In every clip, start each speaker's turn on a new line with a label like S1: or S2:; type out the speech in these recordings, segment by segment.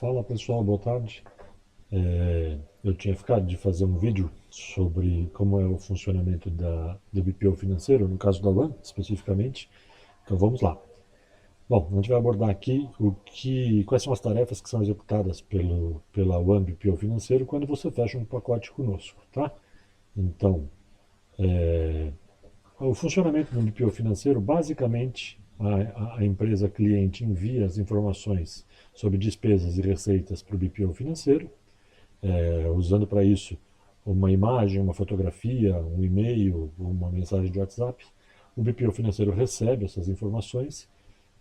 S1: Fala pessoal, boa tarde. Eu tinha ficado de fazer um vídeo sobre como é o funcionamento do BPO financeiro, no caso da One especificamente. Então vamos lá. Bom, a gente vai abordar aqui quais são as tarefas que são executadas pela One BPO financeiro quando você fecha um pacote conosco, tá? Então, o funcionamento do BPO financeiro, basicamente, a empresa cliente envia as informações sobre despesas e receitas para o BPO financeiro, usando para isso uma imagem, uma fotografia, um e-mail, uma mensagem de WhatsApp. O BPO financeiro recebe essas informações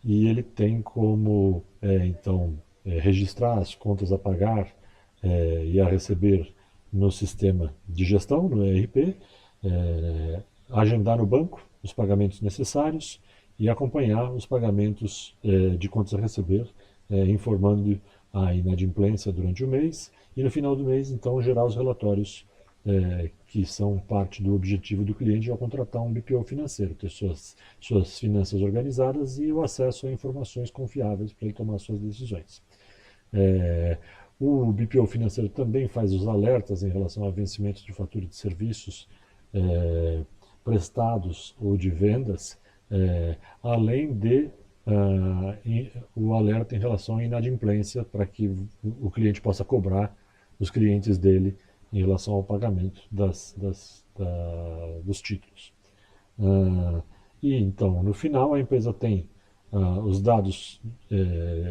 S1: e ele tem como, registrar as contas a pagar e a receber no sistema de gestão, no ERP, agendar no banco os pagamentos necessários e acompanhar os pagamentos de contas a receber, informando a inadimplência durante o mês e no final do mês, então, gerar os relatórios que são parte do objetivo do cliente ao contratar um BPO financeiro, ter suas finanças organizadas e o acesso a informações confiáveis para ele tomar suas decisões. É, o BPO financeiro também faz os alertas em relação a vencimentos de fatura de serviços prestados ou de vendas, além de o alerta em relação à inadimplência para que o cliente possa cobrar os clientes dele em relação ao pagamento dos títulos. E então, no final, a empresa tem os dados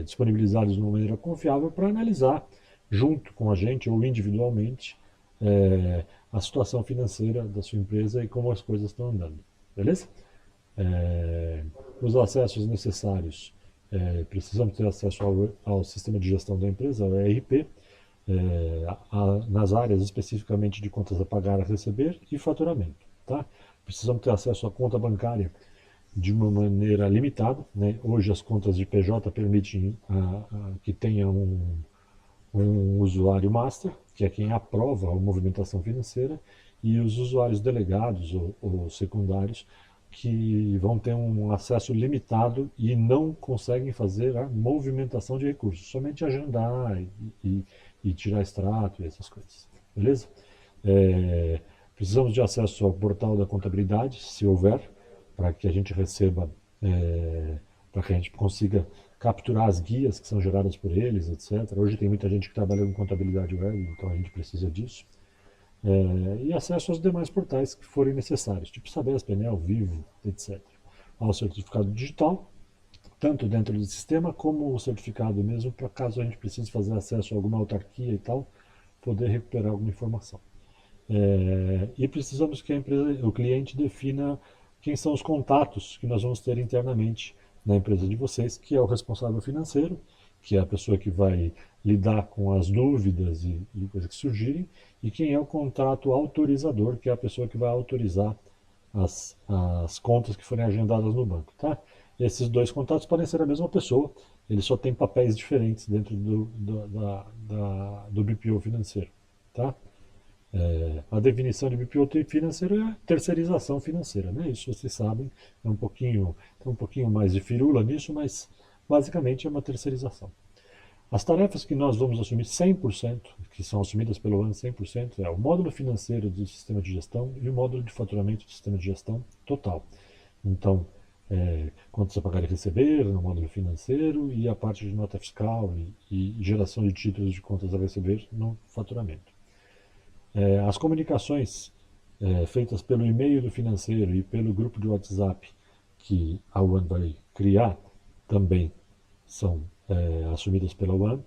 S1: disponibilizados de uma maneira confiável para analisar, junto com a gente ou individualmente, a situação financeira da sua empresa e como as coisas estão andando. Beleza? Os acessos necessários. Precisamos ter acesso ao sistema de gestão da empresa, ao ERP, nas áreas especificamente de contas a pagar, a receber e faturamento. Tá? Precisamos ter acesso à conta bancária de uma maneira limitada. Né? Hoje as contas de PJ permitem que tenha um usuário master, que é quem aprova a movimentação financeira, e os usuários delegados ou secundários, que vão ter um acesso limitado e não conseguem fazer a movimentação de recursos, somente agendar e tirar extrato e essas coisas. Beleza? Precisamos de acesso ao portal da contabilidade, se houver, para que a gente receba, para que a gente consiga capturar as guias que são geradas por eles, etc. Hoje tem muita gente que trabalha com contabilidade web, então a gente precisa disso. E acesso aos demais portais que forem necessários, tipo Sabesp, Enel, Vivo, etc. Ao certificado digital, tanto dentro do sistema como o certificado mesmo, para caso a gente precise fazer acesso a alguma autarquia e tal, poder recuperar alguma informação. E precisamos que o cliente defina quem são os contatos que nós vamos ter internamente na empresa de vocês, que é o responsável financeiro, que é a pessoa que vai lidar com as dúvidas e coisas que surgirem, e quem é o contrato autorizador, que é a pessoa que vai autorizar as contas que forem agendadas no banco. Tá? Esses dois contatos podem ser a mesma pessoa, eles só têm papéis diferentes dentro do BPO financeiro. Tá? A definição de BPO financeiro é a terceirização financeira, né? Isso vocês sabem, tem um pouquinho mais de firula nisso, mas basicamente é uma terceirização. As tarefas que nós vamos assumir 100%, que são assumidas pelo ano 100%, é o módulo financeiro do sistema de gestão e o módulo de faturamento do sistema de gestão total. Então, contas a pagar e receber no módulo financeiro e a parte de nota fiscal e geração de títulos de contas a receber no faturamento. As comunicações feitas pelo e-mail do financeiro e pelo grupo de WhatsApp que a One vai criar também são assumidas pela One.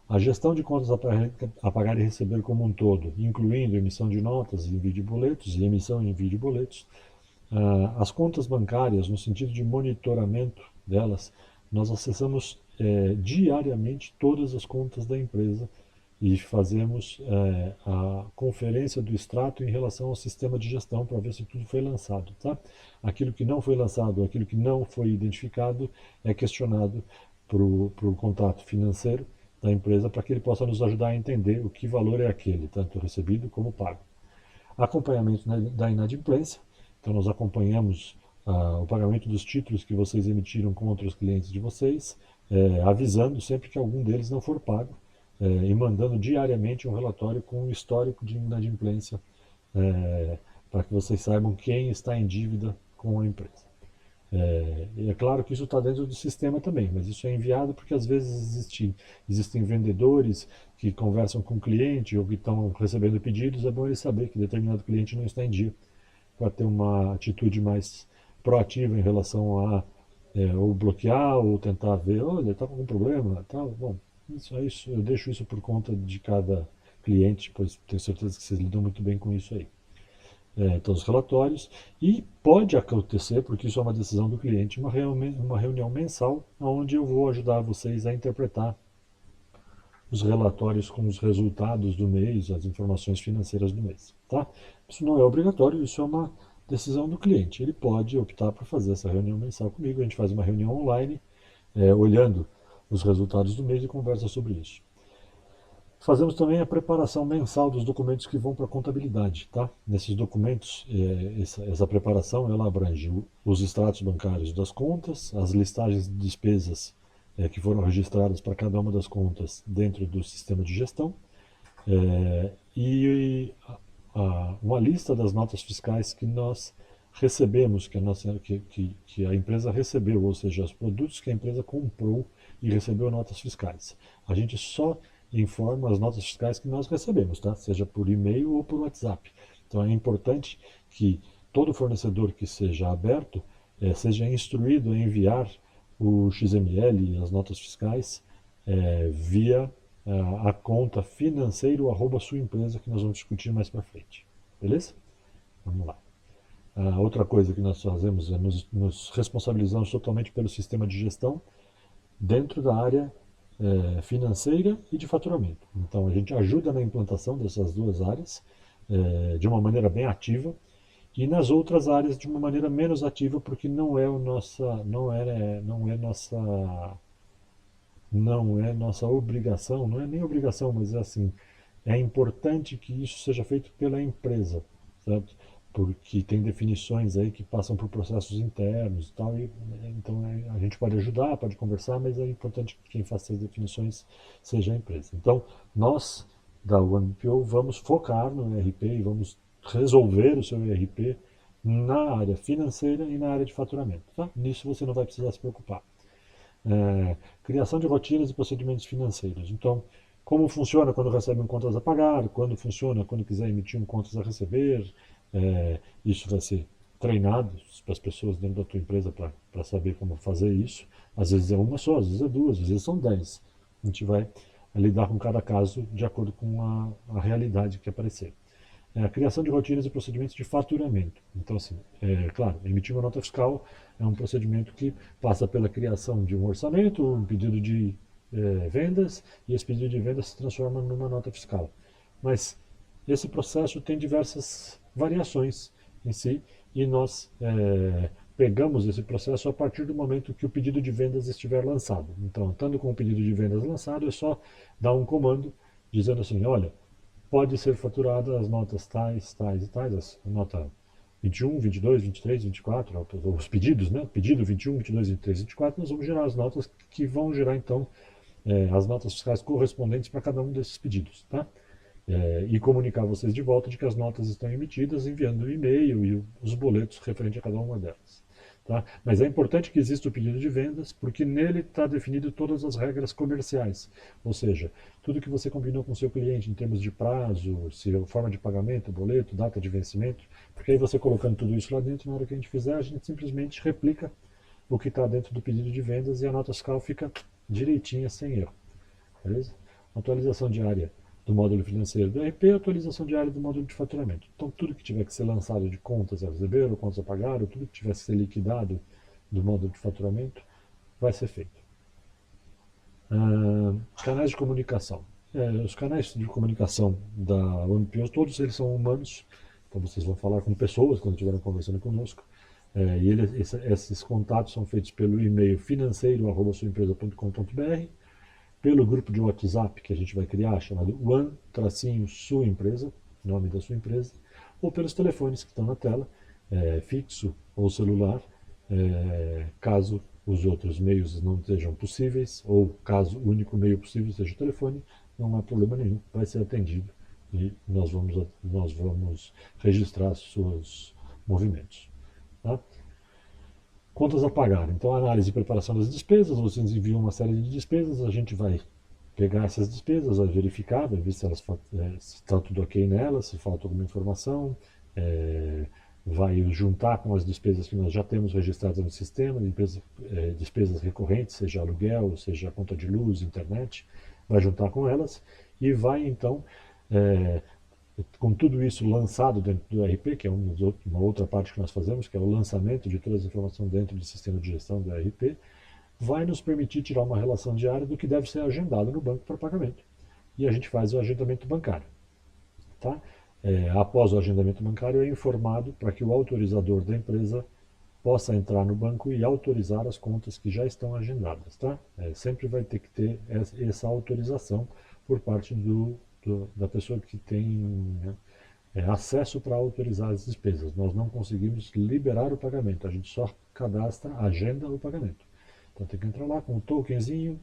S1: A gestão de contas a pagar e receber como um todo, incluindo emissão de notas e envio de boletos e emissão e envio de boletos. As contas bancárias, no sentido de monitoramento delas, nós acessamos diariamente todas as contas da empresa e fazemos a conferência do extrato em relação ao sistema de gestão para ver se tudo foi lançado. Tá? Aquilo que não foi lançado, aquilo que não foi identificado, é questionado para o contato financeiro da empresa para que ele possa nos ajudar a entender o que valor é aquele, tanto recebido como pago. Acompanhamento da inadimplência, então nós acompanhamos o pagamento dos títulos que vocês emitiram contra os clientes de vocês, avisando sempre que algum deles não for pago e mandando diariamente um relatório com o histórico de inadimplência para que vocês saibam quem está em dívida com a empresa. E é claro que isso está dentro do sistema também, mas isso é enviado porque às vezes existem vendedores que conversam com o cliente ou que estão recebendo pedidos. É bom ele saber que determinado cliente não está em dia, para ter uma atitude mais proativa em relação a ou bloquear ou tentar ver, olha, está com algum problema, tal. Bom, isso, eu deixo isso por conta de cada cliente, pois tenho certeza que vocês lidam muito bem com isso aí. Então, os relatórios, e pode acontecer, porque isso é uma decisão do cliente, uma reunião mensal, onde eu vou ajudar vocês a interpretar os relatórios com os resultados do mês, as informações financeiras do mês. Tá? Isso não é obrigatório, isso é uma decisão do cliente. Ele pode optar por fazer essa reunião mensal comigo, a gente faz uma reunião online, olhando os resultados do mês e conversa sobre isso. Fazemos também a preparação mensal dos documentos que vão para a contabilidade, tá? Nesses documentos, essa preparação, ela abrange os extratos bancários das contas, as listagens de despesas que foram registradas para cada uma das contas dentro do sistema de gestão, e uma lista das notas fiscais que nós recebemos, que a empresa recebeu, ou seja, os produtos que a empresa comprou e recebeu notas fiscais. A gente só informa as notas fiscais que nós recebemos, tá? Seja por e-mail ou por WhatsApp. Então é importante que todo fornecedor que seja aberto seja instruído a enviar o XML e as notas fiscais via a conta financeiro@sua empresa, que nós vamos discutir mais para frente. Beleza? Vamos lá. Outra coisa que nós fazemos é nos responsabilizamos totalmente pelo sistema de gestão dentro da área financeira e de faturamento. Então a gente ajuda na implantação dessas duas áreas de uma maneira bem ativa e nas outras áreas de uma maneira menos ativa, porque não é nossa obrigação, não é nem obrigação, mas é assim, é importante que isso seja feito pela empresa, certo? Porque tem definições aí que passam por processos internos e tal, então a gente pode ajudar, pode conversar, mas é importante que quem faça as definições seja a empresa. Então, nós da OneBPO vamos focar no ERP e vamos resolver o seu ERP na área financeira e na área de faturamento, tá? Nisso você não vai precisar se preocupar. Criação de rotinas e procedimentos financeiros. Então, como funciona quando recebe um contas a pagar, quando funciona quando quiser emitir um contas a receber, isso vai ser treinado para as pessoas dentro da tua empresa para saber como fazer isso. Às vezes é uma só, às vezes é duas, às vezes são 10. A gente vai lidar com cada caso de acordo com a realidade que aparecer. A criação de rotinas e procedimentos de faturamento. Então, assim, claro, emitir uma nota fiscal é um procedimento que passa pela criação de um orçamento, um pedido de vendas, e esse pedido de vendas se transforma numa nota fiscal. Mas esse processo tem diversas variações em si, e nós pegamos esse processo a partir do momento que o pedido de vendas estiver lançado. Então, estando com o pedido de vendas lançado, é só dar um comando dizendo assim, olha, pode ser faturada as notas tais, tais e tais, a nota 21, 22, 23, 24, os pedidos, né? Pedido 21, 22, 23, 24, nós vamos gerar as notas que vão gerar, então, as notas fiscais correspondentes para cada um desses pedidos, tá? E comunicar a vocês de volta de que as notas estão emitidas, enviando o e-mail e os boletos referente a cada uma delas. Tá? Mas é importante que exista o pedido de vendas, porque nele está definido todas as regras comerciais. Ou seja, tudo que você combinou com o seu cliente em termos de prazo, forma de pagamento, boleto, data de vencimento, porque aí você colocando tudo isso lá dentro, na hora que a gente fizer, a gente simplesmente replica o que está dentro do pedido de vendas e a nota fiscal fica direitinha, sem erro. Beleza? Atualização diária do módulo financeiro do ERP, atualização diária do módulo de faturamento. Então, tudo que tiver que ser lançado de contas a receber, ou contas a pagar, ou tudo que tiver que ser liquidado do módulo de faturamento, vai ser feito. Canais de comunicação. Os canais de comunicação da OnePO, todos eles são humanos, então vocês vão falar com pessoas quando estiverem conversando conosco, e esses contatos são feitos pelo e-mail financeiro@suaempresa.com.br, pelo grupo de WhatsApp que a gente vai criar, chamado One-Sua Empresa, nome da sua empresa, ou pelos telefones que estão na tela, fixo ou celular, caso os outros meios não sejam possíveis, ou caso o único meio possível seja o telefone, não há problema nenhum, vai ser atendido e nós vamos registrar seus movimentos. Tá? Contas a pagar. Então, análise e preparação das despesas, vocês enviam uma série de despesas, a gente vai pegar essas despesas, vai verificar, vai ver se se está tudo ok nelas, se falta alguma informação, vai juntar com as despesas que nós já temos registradas no sistema, despesas recorrentes, seja aluguel, seja conta de luz, internet, vai juntar com elas e vai então, com tudo isso lançado dentro do ERP, que é uma outra parte que nós fazemos, que é o lançamento de todas as informações dentro do sistema de gestão do ERP, vai nos permitir tirar uma relação diária do que deve ser agendado no banco para pagamento. E a gente faz o agendamento bancário. Tá? Após o agendamento bancário, é informado para que o autorizador da empresa possa entrar no banco e autorizar as contas que já estão agendadas. Tá? Sempre vai ter que ter essa autorização por parte da pessoa que tem, né, acesso para autorizar as despesas. Nós não conseguimos liberar o pagamento, a gente só cadastra, agenda o pagamento. Então tem que entrar lá com o tokenzinho,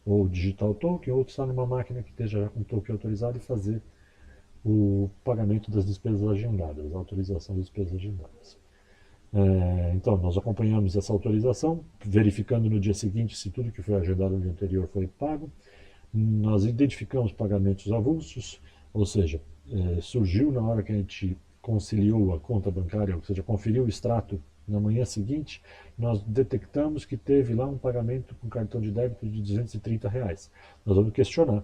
S1: ou digitar o token, ou estar numa máquina que esteja já com o token autorizado e fazer o pagamento das despesas agendadas, a autorização das despesas agendadas. Então, nós acompanhamos essa autorização, verificando no dia seguinte se tudo que foi agendado no dia anterior foi pago. Nós identificamos pagamentos avulsos, ou seja, surgiu na hora que a gente conciliou a conta bancária, ou seja, conferiu o extrato na manhã seguinte, nós detectamos que teve lá um pagamento com cartão de débito de R$ 230. Nós vamos questionar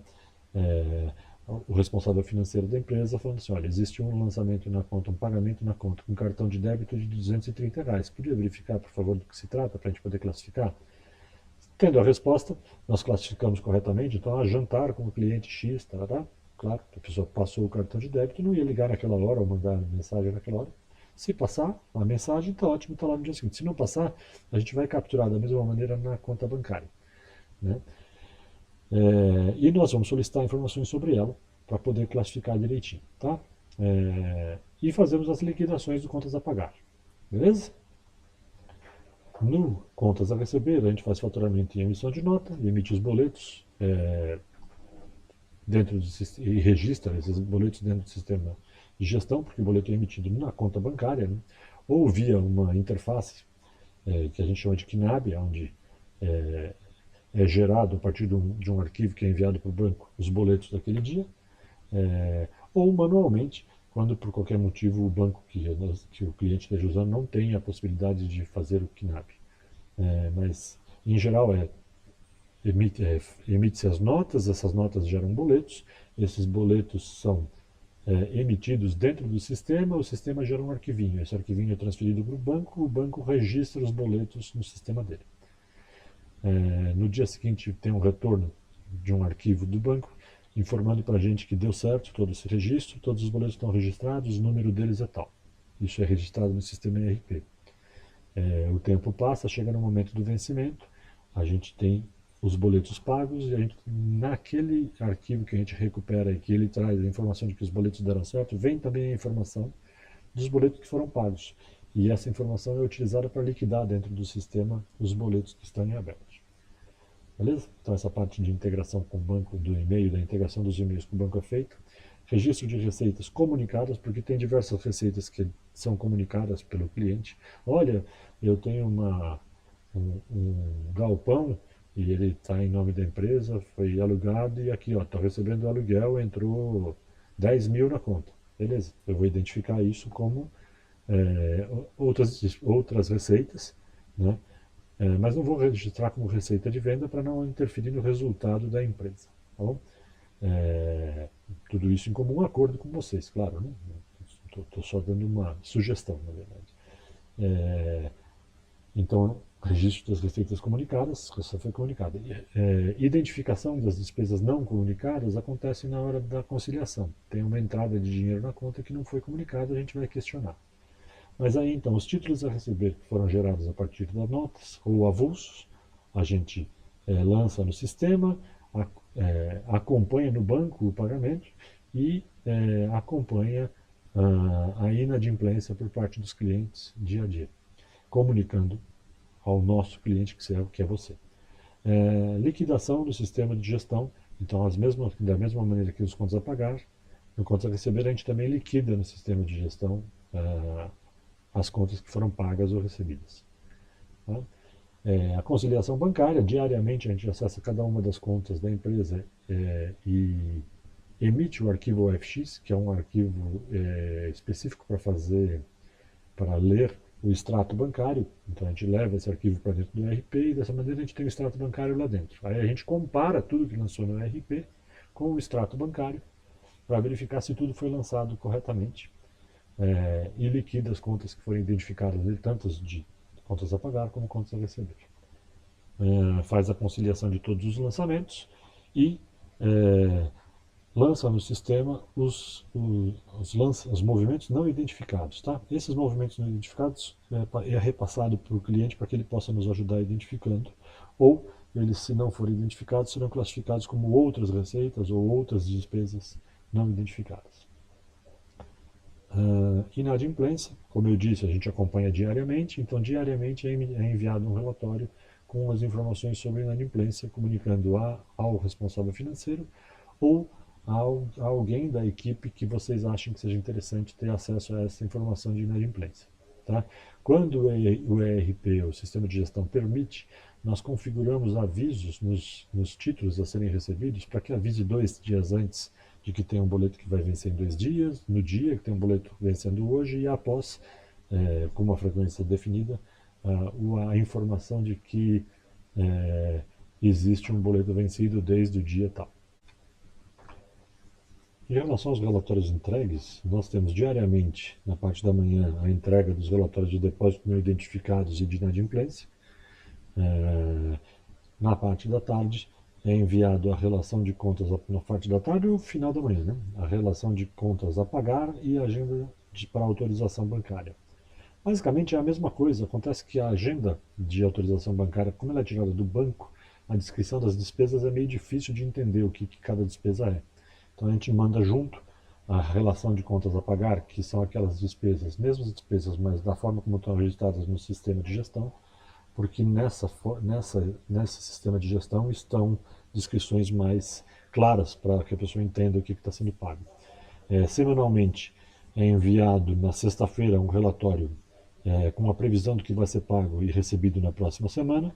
S1: o responsável financeiro da empresa, falando assim, olha, existe um lançamento na conta, um pagamento na conta com cartão de débito de R$ 230. Podia verificar, por favor, do que se trata, para a gente poder classificar? Tendo a resposta, nós classificamos corretamente, então, a jantar com o cliente X, tá? Claro, a pessoa passou o cartão de débito, não ia ligar naquela hora ou mandar mensagem naquela hora. Se passar a mensagem, está ótimo, está lá no dia seguinte. Se não passar, a gente vai capturar da mesma maneira na conta bancária. Né? E nós vamos solicitar informações sobre ela para poder classificar direitinho. Tá? E fazemos as liquidações de contas a pagar. Beleza? No contas a receber, a gente faz faturamento e emissão de nota, emite os boletos e registra esses boletos dentro do sistema de gestão, porque o boleto é emitido na conta bancária, né? Ou via uma interface que a gente chama de KNAB, onde é gerado a partir de um arquivo que é enviado para o banco os boletos daquele dia, ou manualmente, quando por qualquer motivo o banco que o cliente esteja usando não tem a possibilidade de fazer o KNAB. Mas, em geral, emite-se as notas, essas notas geram boletos, esses boletos são emitidos dentro do sistema, o sistema gera um arquivinho, esse arquivinho é transferido para o banco registra os boletos no sistema dele. No dia seguinte tem um retorno de um arquivo do banco, informando para a gente que deu certo todo esse registro, todos os boletos estão registrados, o número deles é tal. Isso é registrado no sistema ERP. O tempo passa, chega no momento do vencimento, a gente tem os boletos pagos e a gente, naquele arquivo que a gente recupera e que ele traz a informação de que os boletos deram certo, vem também a informação dos boletos que foram pagos. E essa informação é utilizada para liquidar dentro do sistema os boletos que estão em aberto. Beleza? Então essa parte de integração com o banco do e-mail, da integração dos e-mails com o banco é feita. Registro de receitas comunicadas, porque tem diversas receitas que são comunicadas pelo cliente. Olha, eu tenho um galpão e ele está em nome da empresa, foi alugado e aqui estou recebendo o aluguel, entrou 10 mil na conta. Beleza, eu vou identificar isso como outras receitas, né? Mas não vou registrar como receita de venda para não interferir no resultado da empresa. Tá bom? Tudo isso em comum acordo com vocês, claro. Né? Estou só dando uma sugestão, na verdade. Então, registro das receitas comunicadas, receita foi comunicada. Identificação das despesas não comunicadas acontece na hora da conciliação. Tem uma entrada de dinheiro na conta que não foi comunicada, a gente vai questionar. Mas aí, então, os títulos a receber que foram gerados a partir das notas ou avulsos, a gente lança no sistema, acompanha no banco o pagamento e acompanha a inadimplência por parte dos clientes dia a dia, comunicando ao nosso cliente, que é você. Liquidação do sistema de gestão. Então, da mesma maneira que os contas a pagar, no contas a receber, a gente também liquida no sistema de gestão as contas que foram pagas ou recebidas. Tá? A conciliação bancária, diariamente a gente acessa cada uma das contas da empresa e emite o arquivo OFX, que é um arquivo específico para ler o extrato bancário. Então a gente leva esse arquivo para dentro do ERP e dessa maneira a gente tem o extrato bancário lá dentro. Aí a gente compara tudo que lançou no ERP com o extrato bancário para verificar se tudo foi lançado corretamente e liquida as contas que forem identificadas, tanto de contas a pagar como contas a receber. Faz a conciliação de todos os lançamentos e lança no sistema os movimentos não identificados. Tá? Esses movimentos não identificados é repassado para o cliente para que ele possa nos ajudar identificando, ou eles, se não forem identificados, serão classificados como outras receitas ou outras despesas não identificadas. Inadimplência, como eu disse, a gente acompanha diariamente, então diariamente é enviado um relatório com as informações sobre inadimplência, comunicando ao responsável financeiro ou a alguém da equipe que vocês achem que seja interessante ter acesso a essa informação de inadimplência. Tá? Quando o ERP, o sistema de gestão, permite, nós configuramos avisos nos títulos a serem recebidos para que avise 2 dias antes de que tem um boleto que vai vencer em 2 dias, no dia que tem um boleto vencendo hoje e após, com uma frequência definida, a informação de que existe um boleto vencido desde o dia tal. Em relação aos relatórios entregues, nós temos diariamente, na parte da manhã, a entrega dos relatórios de depósito não identificados e de inadimplência. Na parte da tarde, é enviado a relação de contas, na parte da tarde ou final da manhã, né? A relação de contas a pagar e a agenda para autorização bancária. Basicamente é a mesma coisa, acontece que a agenda de autorização bancária, como ela é tirada do banco, a descrição das despesas é meio difícil de entender o que cada despesa é. Então a gente manda junto a relação de contas a pagar, que são aquelas despesas, mesmas despesas, mas da forma como estão registradas no sistema de gestão, porque nesse sistema de gestão estão descrições mais claras para que a pessoa entenda o que está sendo pago. Semanalmente é enviado na sexta-feira um relatório com a previsão do que vai ser pago e recebido na próxima semana,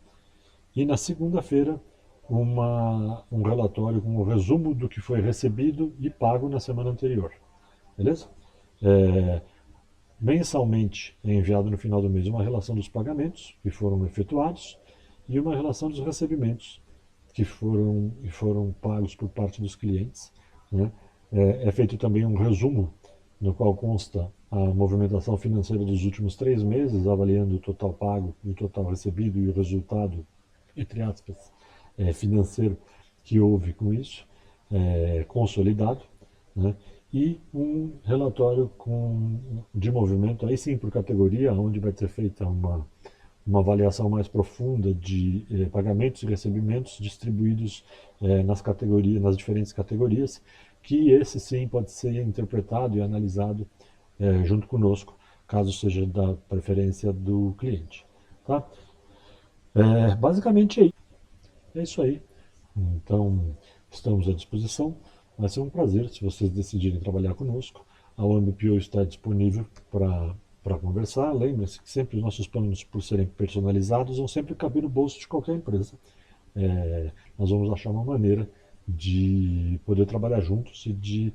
S1: e na segunda-feira um relatório com o resumo do que foi recebido e pago na semana anterior. Beleza? Mensalmente é enviado no final do mês uma relação dos pagamentos que foram efetuados e uma relação dos recebimentos que foram pagos por parte dos clientes. Né? É feito também um resumo no qual consta a movimentação financeira dos últimos 3 meses, avaliando o total pago, o total recebido e o resultado, entre aspas, financeiro que houve com isso, consolidado, né? E um relatório de movimento, aí sim por categoria, onde vai ser feita uma avaliação mais profunda de pagamentos e recebimentos distribuídos nas diferentes categorias, que esse sim pode ser interpretado e analisado junto conosco, caso seja da preferência do cliente. Tá? Basicamente é isso aí. Então, estamos à disposição. Vai ser um prazer se vocês decidirem trabalhar conosco. A OMPO está disponível para conversar. Lembre-se que sempre os nossos planos, por serem personalizados, vão sempre caber no bolso de qualquer empresa. Nós vamos achar uma maneira de poder trabalhar juntos e de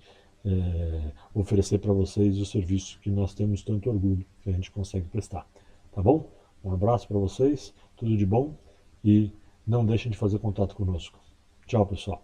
S1: oferecer para vocês o serviço que nós temos tanto orgulho que a gente consegue prestar. Tá bom? Um abraço para vocês, tudo de bom e não deixem de fazer contato conosco. Tchau, pessoal.